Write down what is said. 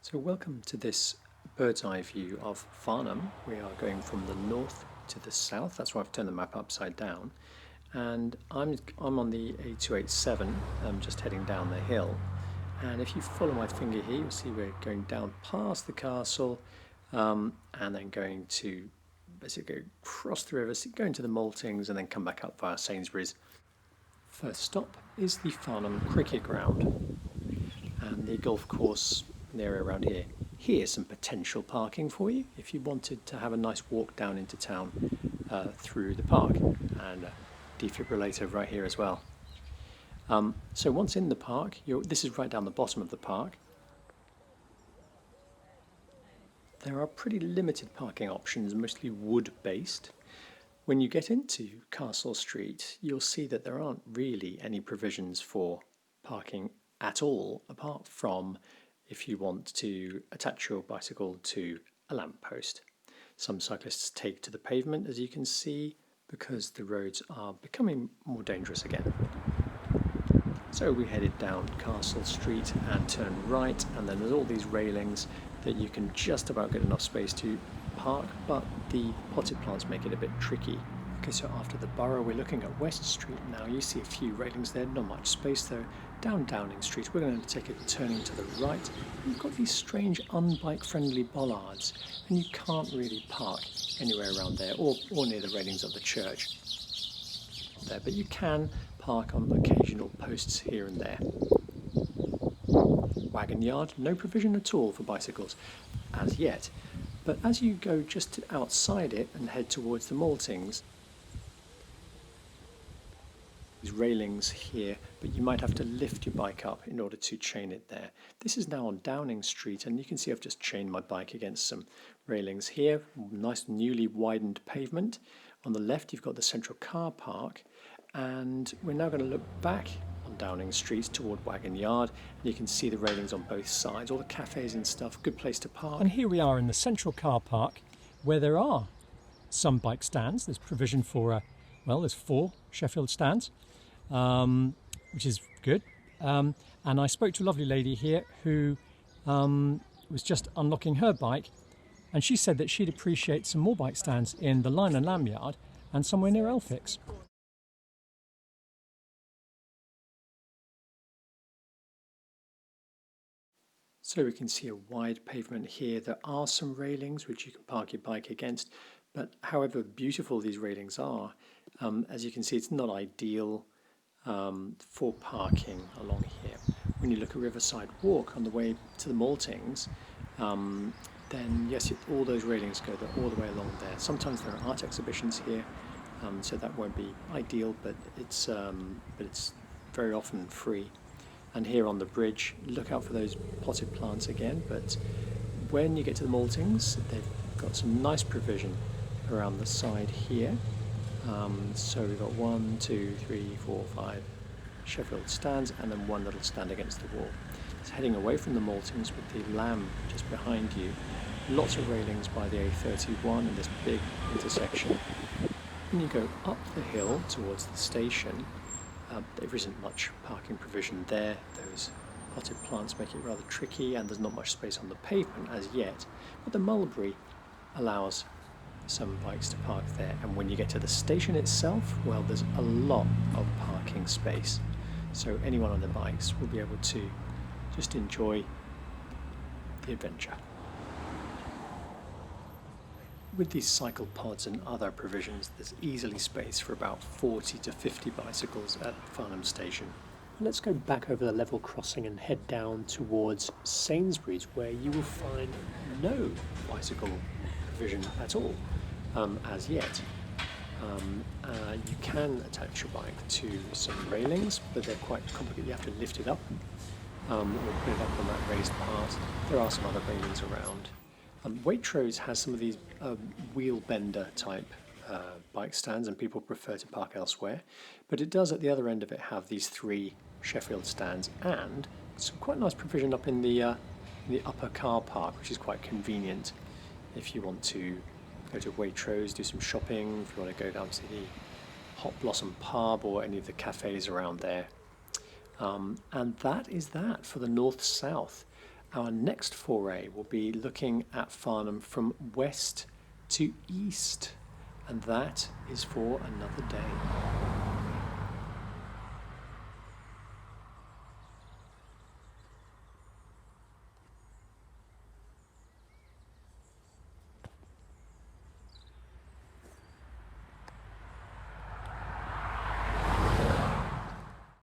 So welcome to this bird's eye view of Farnham. We are going from the north to the south. That's why I've turned the map upside down. And I'm on the A287. I'm just heading down the hill. And if you follow my finger here, you'll see we're going down past the castle and then going to basically go across the river, going to the Maltings and then come back up via Sainsbury's. First stop is the Farnham Cricket Ground and the golf course area around here. Here's some potential parking for you if you wanted to have a nice walk down into town through the park, and a defibrillator right here as well. So once in the park, this is right down the bottom of the park. There are pretty limited parking options, mostly wood-based. When you get into Castle Street, you'll see that there aren't really any provisions for parking at all, apart from if you want to attach your bicycle to a lamppost. Some cyclists take to the pavement, as you can see, because the roads are becoming more dangerous again. So we headed down Castle Street and turned right, and then there's all these railings that you can just about get enough space to park, but the potted plants make it a bit tricky. Okay, so after the borough, we're looking at West Street now. You see a few railings there, not much space though. Down Downing Street, we're going to take it turning to the right. You've got these strange unbike-friendly bollards, and you can't really park anywhere around there or near the railings of the church there, but you can park on occasional posts here and there. Wagon yard, no provision at all for bicycles as yet, but as you go just outside it and head towards the Maltings, these railings here, but you might have to lift your bike up in order to chain it there. This is now on Downing Street, and you can see I've just chained my bike against some railings here. Nice newly widened pavement. On the left you've got the central car park, and we're now going to look back on Downing Street toward Wagon Yard, and you can see the railings on both sides, all the cafes and stuff, good place to park. And here we are in the central car park, where there are some bike stands. There's provision for, there's 4 Sheffield stands, which is good. And I spoke to a lovely lady here who was just unlocking her bike, and she said that she'd appreciate some more bike stands in the Line and Lamb Yard and somewhere near Elphix. So we can see a wide pavement here. There are some railings which you can park your bike against, but however beautiful these railings are, as you can see, it's not ideal for parking along here. When you look at Riverside Walk on the way to the Maltings, then yes, all those railings go all the way along there. Sometimes there are art exhibitions here, so that won't be ideal, but it's very often free. And here on the bridge, look out for those potted plants again, but when you get to the Maltings, they've got some nice provision around the side here. So we've got 1, 2, 3, 4, 5 Sheffield stands, and then one little stand against the wall. It's heading away from the Maltings with the Lamb just behind you. Lots of railings by the A31 in this big intersection. When you go up the hill towards the station, there isn't much parking provision there. Those potted plants make it rather tricky, and there's not much space on the pavement as yet. But the Mulberry allows some bikes to park there, and when you get to the station itself, well, there's a lot of parking space. So anyone on their bikes will be able to just enjoy the adventure. With these cycle pods and other provisions, there's easily space for about 40 to 50 bicycles at Farnham Station. Let's go back over the level crossing and head down towards Sainsbury's, where you will find no bicycle provision at all as yet. You can attach your bike to some railings, but they're quite complicated. You have to lift it up or put it up on that raised part. There are some other railings around. Waitrose has some of these wheel bender type bike stands, and people prefer to park elsewhere, but it does at the other end of it have these 3 Sheffield stands and some quite nice provision up in the upper car park, which is quite convenient if you want to go to Waitrose, do some shopping, if you want to go down to the Hot Blossom pub or any of the cafes around there. And that is that for the north-south. Our next foray will be looking at Farnham from west to east, and that is for another day.